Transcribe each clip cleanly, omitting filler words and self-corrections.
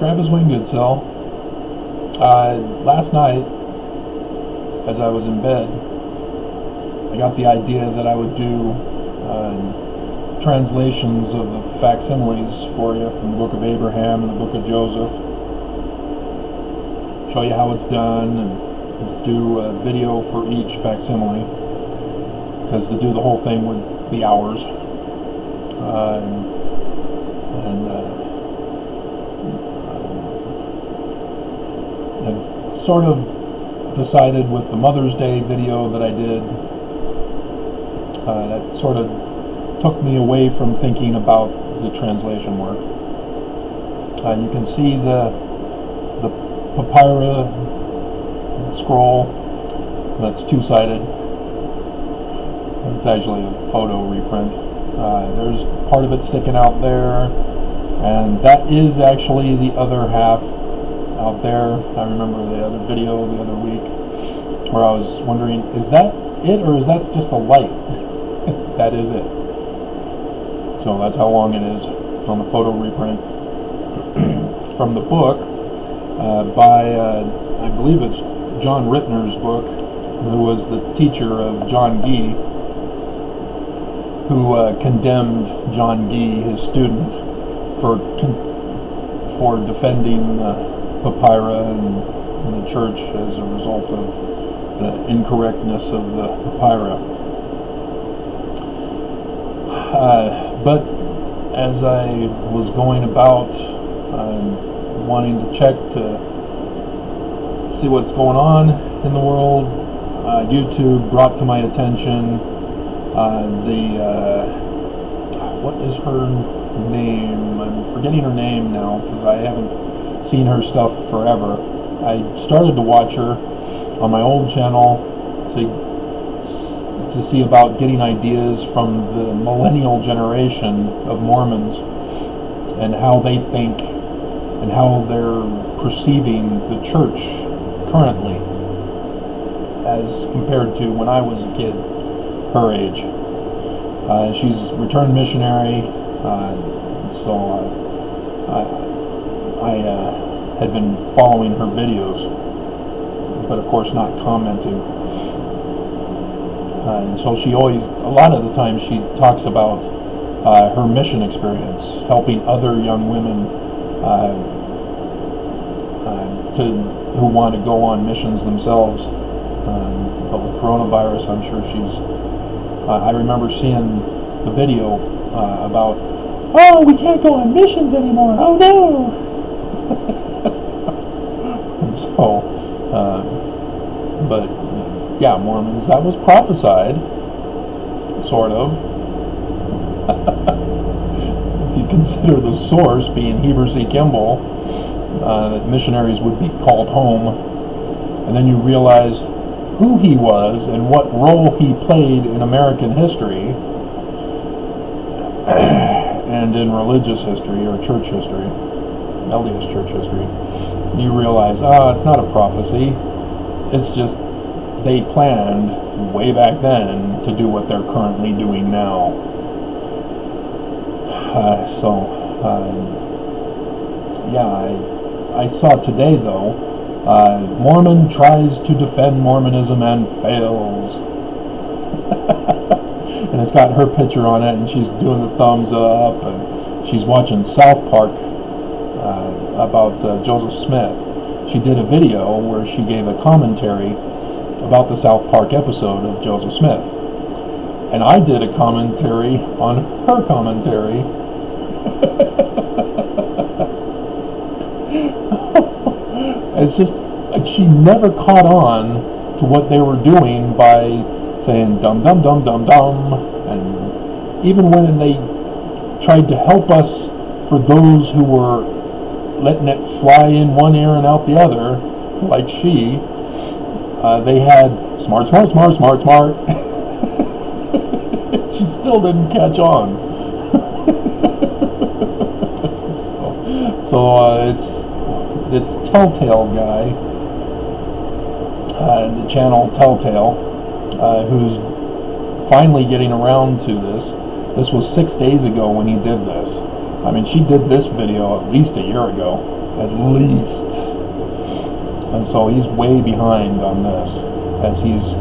Travis Wingoodsell. Last night, as I was in bed, I got the idea that I would do translations of the facsimiles for you from the Book of Abraham and the Book of Joseph. Show you how it's done and do a video for each facsimile, because to do the whole thing would be hours. I've sort of decided with the Mother's Day video that I did, that sort of took me away from thinking about the translation work. You can see the papyrus scroll that's two-sided. It's actually a photo reprint. There's part of it sticking out there, and that is actually the other half out there. I remember the other video the other week where I was wondering, is that it or is that just a light? That is it. So that's how long it is on the photo reprint. From the book by, I believe it's John Rittner's book, who was the teacher of John Gee, who condemned John Gee, his student, for defending papyri and the church as a result of the incorrectness of the papyri. But as I was going about wanting to check to see what's going on in the world, YouTube brought to my attention what is her name? I'm forgetting her name now because I haven't seen her stuff forever. I started to watch her on my old channel to see about getting ideas from the millennial generation of Mormons and how they think and how they're perceiving the church currently as compared to when I was a kid, her age. She's a returned missionary, so I had been following her videos, but of course not commenting. And so she always, a lot of the time, she talks about her mission experience, helping other young women who want to go on missions themselves. But with coronavirus, I'm sure she's. I remember seeing the video about, oh, we can't go on missions anymore. Oh no! So, but yeah, Mormons. That was prophesied, sort of. If you consider the source being Hearsay Kimball, that missionaries would be called home, and then you realize who he was and what role he played in American history and in religious history or church history, LDS church history. You realize, it's not a prophecy. It's just they planned way back then to do what they're currently doing now. Yeah, I saw today, though, Mormon tries to defend Mormonism and fails. And it's got her picture on it, and she's doing the thumbs up, and she's watching South Park about Joseph Smith. She did a video where she gave a commentary about the South Park episode of Joseph Smith. And I did a commentary on her commentary. It's just, she never caught on to what they were doing by saying dum dum dum dum dum, and even when they tried to help us for those who were letting it fly in one ear and out the other, like she, they had smart, smart, smart, smart, smart. She still didn't catch on. So it's Telltale guy, the channel Telltale, who's finally getting around to this. This was 6 days ago when he did this. I mean, she did this video at least a year ago. at least. And so he's way behind on this, as he's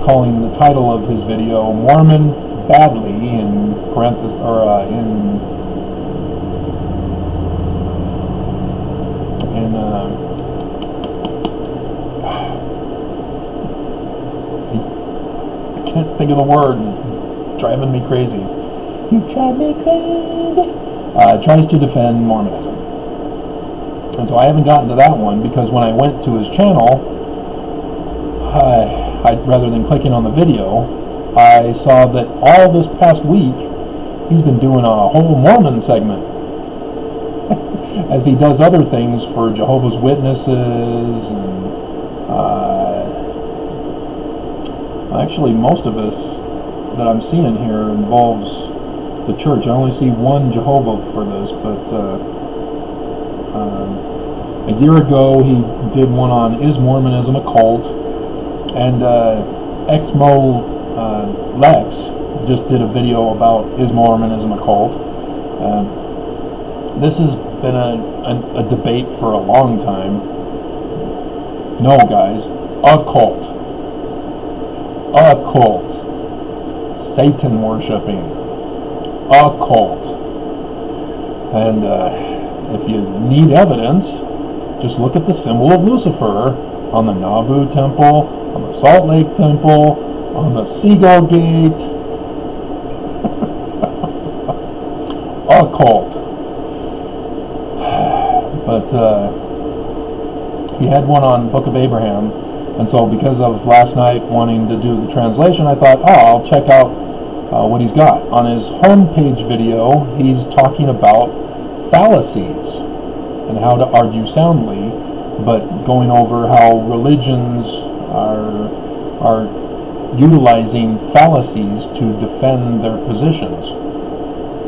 calling the title of his video "Mormon Badly" in parentheses, or in I can't think of the word, and it's driving me crazy. You drive me crazy. Tries to defend Mormonism. And so I haven't gotten to that one, because when I went to his channel, rather than clicking on the video, I saw that all this past week he's been doing a whole Mormon segment as he does other things for Jehovah's Witnesses, and actually most of this that I'm seeing here involves the church. I only see one Jehovah for this, but a year ago he did one on "Is Mormonism a Cult?" and Exmo Lex just did a video about "Is Mormonism a Cult?" This has been a debate for a long time. No, guys, a cult. A cult. Satan worshipping. A cult. And if you need evidence, just look at the symbol of Lucifer on the Nauvoo Temple, on the Salt Lake Temple, on the Seagull Gate. A cult. But he had one on Book of Abraham, and so because of last night wanting to do the translation, I thought, I'll check out what he's got. On his homepage video, he's talking about fallacies and how to argue soundly, but going over how religions are utilizing fallacies to defend their positions.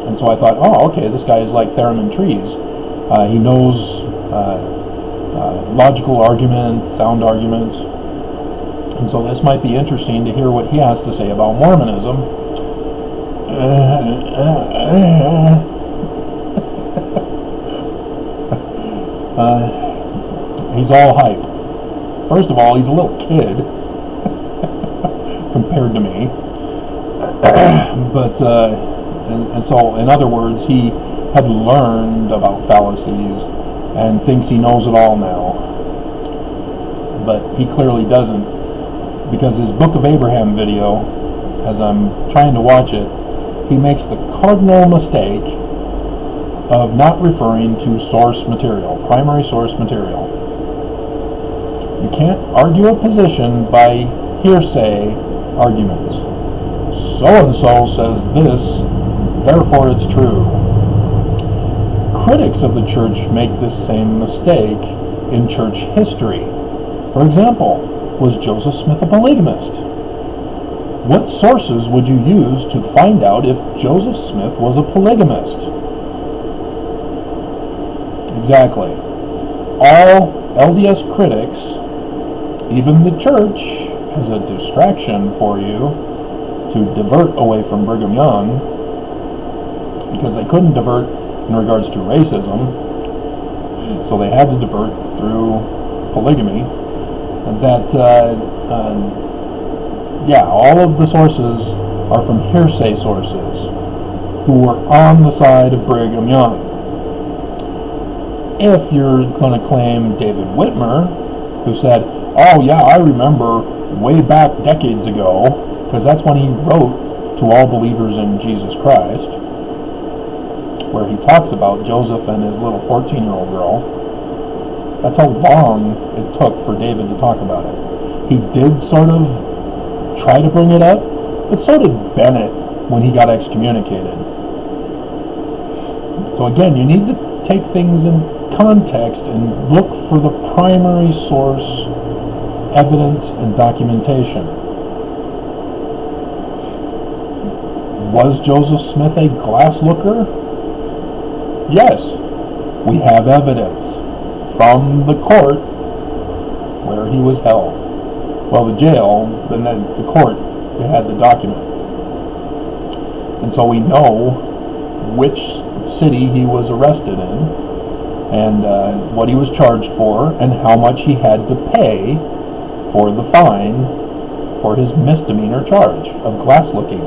And so I thought, okay, this guy is like Theremin Trees. He knows logical argument, sound arguments, and so this might be interesting to hear what he has to say about Mormonism. He's all hype. First of all, he's a little kid compared to me, but and so, in other words, he had learned about fallacies and thinks he knows it all now, but he clearly doesn't, because his Book of Abraham video, as I'm trying to watch it, he makes the cardinal mistake of not referring to source material, primary source material. You can't argue a position by hearsay arguments. So-and-so says this, therefore it's true. Critics of the church make this same mistake in church history. For example, was Joseph Smith a polygamist? What sources would you use to find out if Joseph Smith was a polygamist? Exactly. All LDS critics, even the church, as a distraction for you to divert away from Brigham Young, because they couldn't divert in regards to racism, so they had to divert through polygamy. That all of the sources are from hearsay sources who were on the side of Brigham Young. If you're going to claim David Whitmer, who said, "Oh yeah, I remember way back decades ago," because that's when he wrote to all believers in Jesus Christ, where he talks about Joseph and his little 14-year-old girl. That's how long it took for David to talk about it. He did sort of try to bring it up, but so did Bennett when he got excommunicated. So again, you need to take things in context and look for the primary source evidence and documentation. Was Joseph Smith a glass looker? Yes, we have evidence from the court where he was held. Well, the jail, and then the court, they had the document. And so we know which city he was arrested in, and what he was charged for, and how much he had to pay for the fine for his misdemeanor charge of glass looking.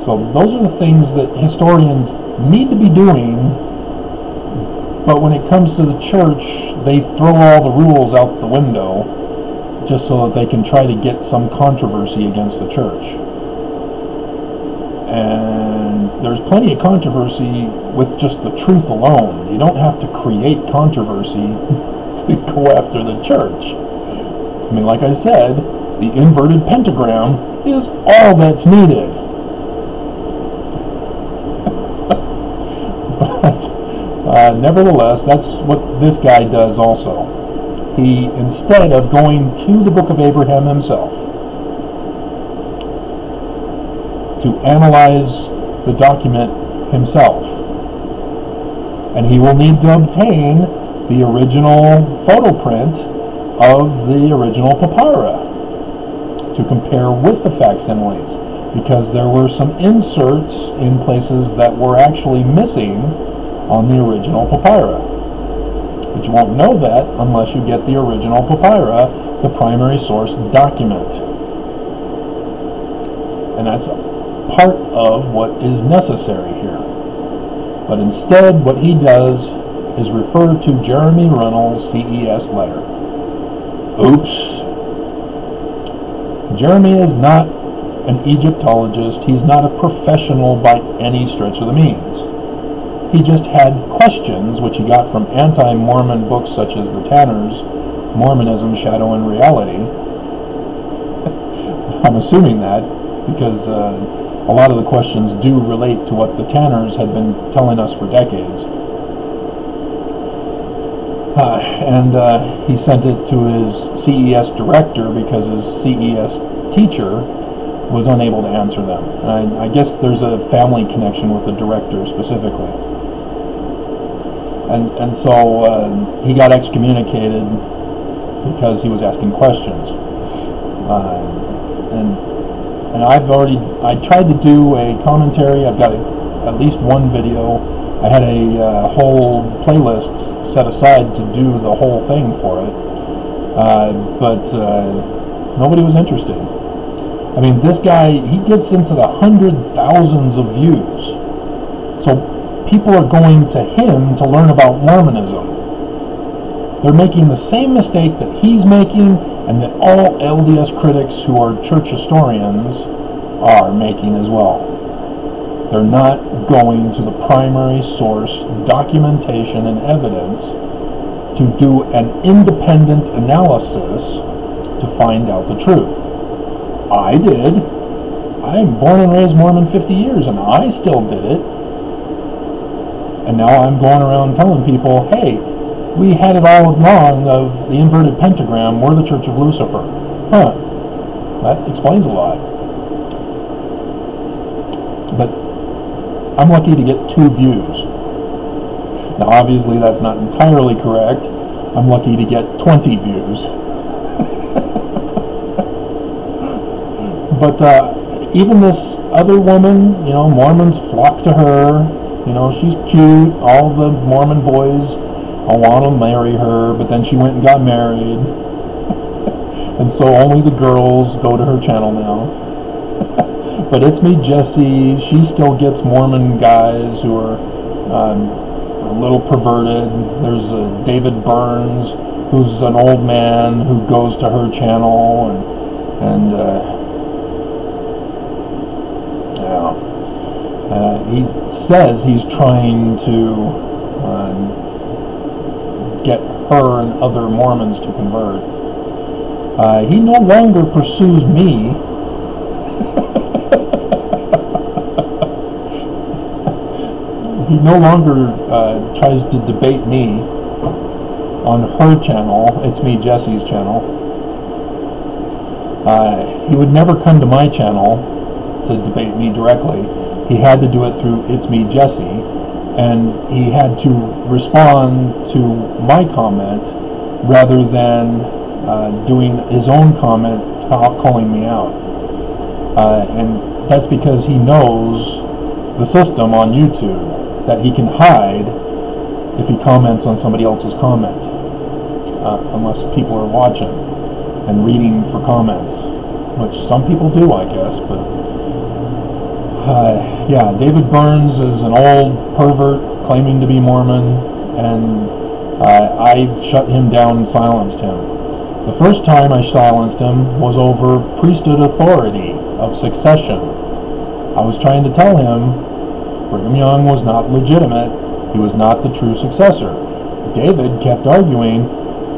So those are the things that historians need to be doing, but when it comes to the church, they throw all the rules out the window just so that they can try to get some controversy against the church. And there's plenty of controversy with just the truth alone. You don't have to create controversy to go after the church. I mean, like I said, the inverted pentagram is all that's needed. But nevertheless, that's what this guy does also. He, instead of going to the Book of Abraham himself to analyze the document himself, and he will need to obtain the original photo print of the original papyri to compare with the facsimiles, because there were some inserts in places that were actually missing on the original papyri. But you won't know that unless you get the original papyri, the primary source document. And that's part of what is necessary here. But instead, what he does is refer to Jeremy Runnels' CES letter. Oops. Jeremy is not an Egyptologist. He's not a professional by any stretch of the means. He just had questions, which he got from anti-Mormon books such as the Tanners, Mormonism, Shadow and Reality. I'm assuming that because a lot of the questions do relate to what the Tanners had been telling us for decades. And he sent it to his CES director because his CES teacher was unable to answer them. And I guess there's a family connection with the director specifically. And so he got excommunicated because he was asking questions. And I tried to do a commentary. I've got at least one video. I had a whole playlist set aside to do the whole thing for it. But nobody was interested. I mean, this guy, he gets into the 100,000s of views. So people are going to him to learn about Mormonism. They're making the same mistake that he's making and that all LDS critics who are church historians are making as well. They're not going to the primary source documentation and evidence to do an independent analysis to find out the truth. I did. I'm born and raised Mormon 50 years and I still did it. And now I'm going around telling people, hey, we had it all along of the inverted pentagram, we're the Church of Lucifer. Huh. That explains a lot. But I'm lucky to get 2 views. Now obviously that's not entirely correct. I'm lucky to get 20 views. But even this other woman, you know, Mormons flock to her. You know, she's cute. All the Mormon boys want to marry her, but then she went and got married. And so only the girls go to her channel now. But It's Me, Jesse. She still gets Mormon guys who are a little perverted. There's David Burns, who's an old man who goes to her channel, and he says he's trying to get her and other Mormons to convert. He no longer pursues me. He no longer tries to debate me on her channel. It's Me, Jesse's channel. He would never come to my channel to debate me directly. He had to do it through It's Me, Jesse, and he had to respond to my comment rather than doing his own comment calling me out. And that's because he knows the system on YouTube, that he can hide if he comments on somebody else's comment, unless people are watching and reading for comments, which some people do, I guess. But yeah, David Burns is an old pervert claiming to be Mormon, and I've shut him down and silenced him. The first time I silenced him was over priesthood authority of succession. I was trying to tell him Brigham Young was not legitimate. He was not the true successor. David kept arguing,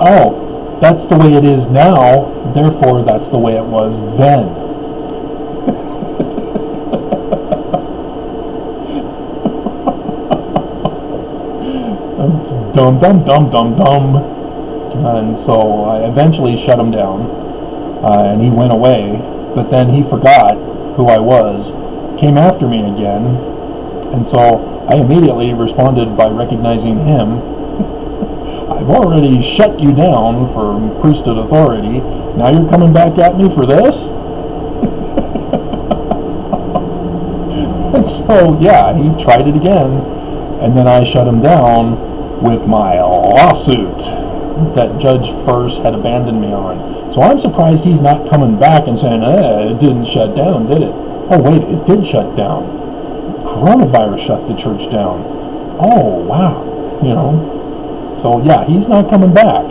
oh, that's the way it is now, therefore that's the way it was then. Dumb, dumb, dumb, dumb, dumb. And so I eventually shut him down, and he went away, but then he forgot who I was, came after me again, and so I immediately responded by recognizing him. I've already shut you down for priesthood authority. Now you're coming back at me for this? And so, yeah, he tried it again, and then I shut him down with my lawsuit that Judge First had abandoned me on. So I'm surprised he's not coming back and saying, it didn't shut down, did it? Oh, wait, it did shut down. Coronavirus shut the church down. Oh, wow. You know, so yeah, he's not coming back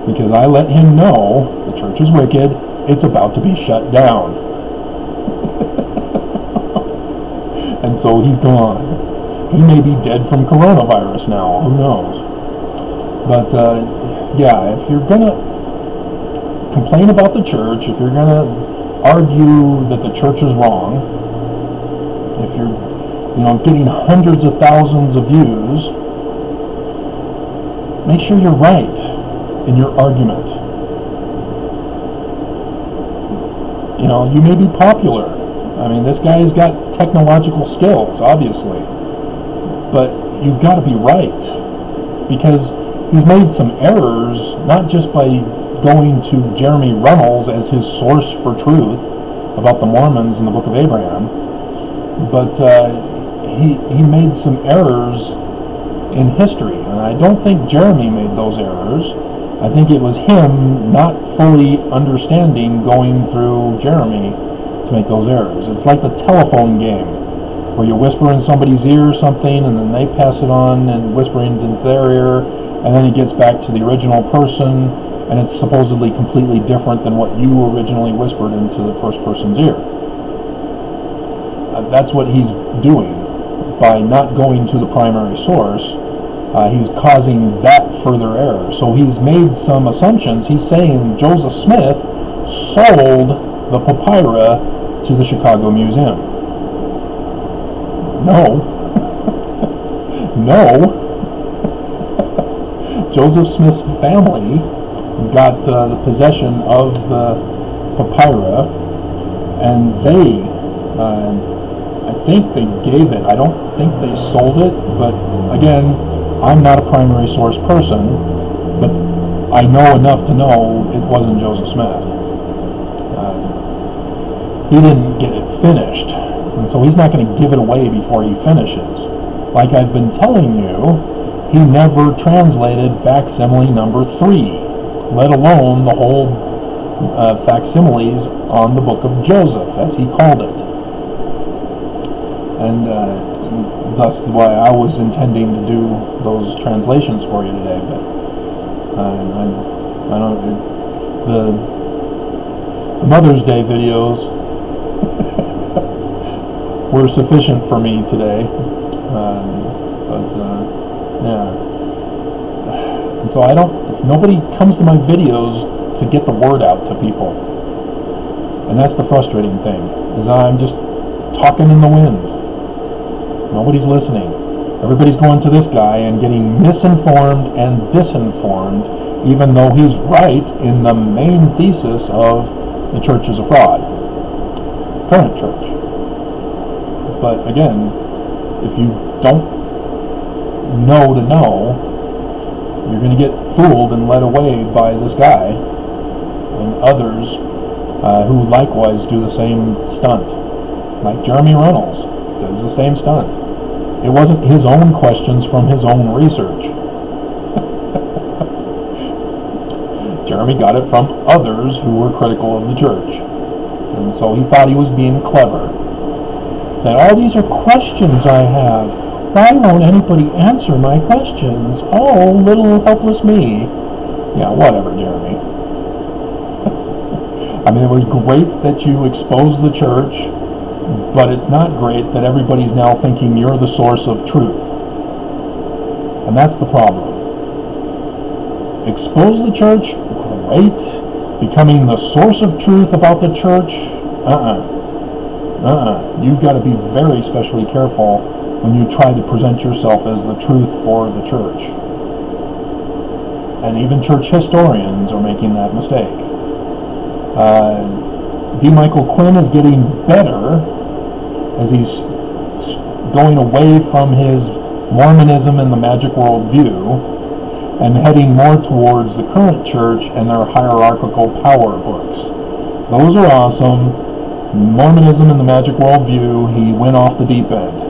because I let him know the church is wicked. It's about to be shut down. And so he's gone. He may be dead from coronavirus now. Who knows? But yeah, if you're gonna complain about the church, if you're gonna argue that the church is wrong, if you're, you know, getting hundreds of thousands of views, make sure you're right in your argument. You know, you may be popular. I mean, this guy's got technological skills, obviously, but you've got to be right, because he's made some errors, not just by going to Jeremy Runnels as his source for truth about the Mormons in the Book of Abraham, but he made some errors in history, and I don't think Jeremy made those errors. I think it was him not fully understanding going through Jeremy to make those errors. It's like the telephone game, where you whisper in somebody's ear something, and then they pass it on and whispering into their ear, and then it gets back to the original person, and it's supposedly completely different than what you originally whispered into the first person's ear. That's what he's doing by not going to the primary source. He's causing that further error. So he's made some assumptions. He's saying Joseph Smith sold the papyri to the Chicago Museum. No. No. Joseph Smith's family got the possession of the papyri, and they, I think they gave it. I don't think they sold it, but again, I'm not a primary source person, but I know enough to know it wasn't Joseph Smith. He didn't get it finished, and so he's not going to give it away before he finishes. Like I've been telling you, he never translated facsimile number 3, let alone the whole facsimiles on the book of Joseph, as he called it. And thus why I was intending to do those translations for you today, but I don't. The Mother's Day videos were sufficient for me today, yeah. And so nobody comes to my videos to get the word out to people, and that's the frustrating thing. Is I'm just talking in the wind. Nobody's listening. Everybody's going to this guy and getting misinformed and disinformed, even though he's right in the main thesis of the church is a fraud. Current church. But again, if you don't know to know, you're going to get fooled and led away by this guy and others who likewise do the same stunt. Like Jeremy Runnels does the same stunt. It wasn't his own questions from his own research. Jeremy got it from others who were critical of the church. And so he thought he was being clever. Saying, oh, these are questions I have. Why won't anybody answer my questions? Oh, little helpless me. Yeah, whatever, Jeremy. I mean, it was great that you exposed the church, but it's not great that everybody's now thinking you're the source of truth. And that's the problem. Expose the church, great. Becoming the source of truth about the church, You've got to be very especially careful when you try to present yourself as the truth for the church. And even church historians are making that mistake. D. Michael Quinn is getting better as he's going away from his Mormonism and the magic world view and heading more towards the current church and their hierarchical power books. Those are awesome. Mormonism and the magic world view, he went off the deep end.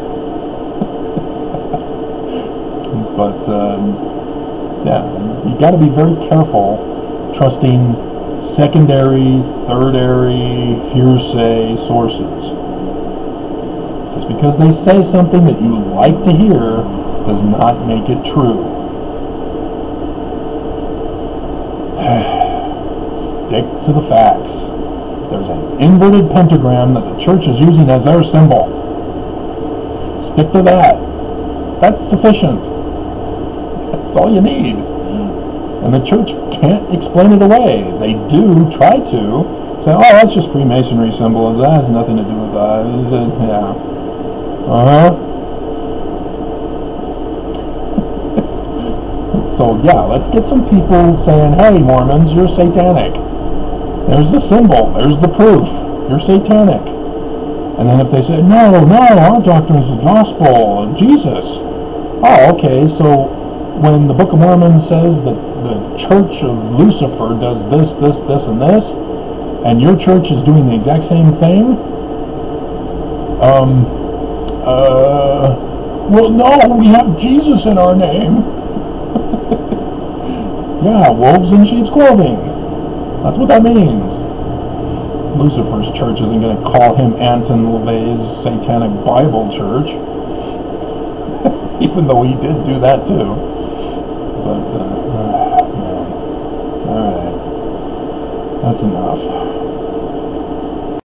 But yeah, you got to be very careful trusting secondary, thirdary, hearsay sources. Just because they say something that you like to hear does not make it true. Stick to the facts. There's an inverted pentagram that the church is using as their symbol. Stick to that. That's sufficient. That's all you need. And the church can't explain it away. They do try to say, oh, that's just Freemasonry symbols. That has nothing to do with that. Yeah. So, yeah, let's get some people saying, hey, Mormons, you're satanic. There's the symbol. There's the proof. You're satanic. And then if they say, no, our doctrine is the gospel, Jesus. Oh, okay, so when the Book of Mormon says that the Church of Lucifer does this, and this, and your church is doing the exact same thing, well, no, we have Jesus in our name. Yeah, wolves in sheep's clothing. That's what that means. Lucifer's church isn't going to call him Anton LaVey's Satanic Bible Church. Even though he did do that too. But, man. Alright. That's enough.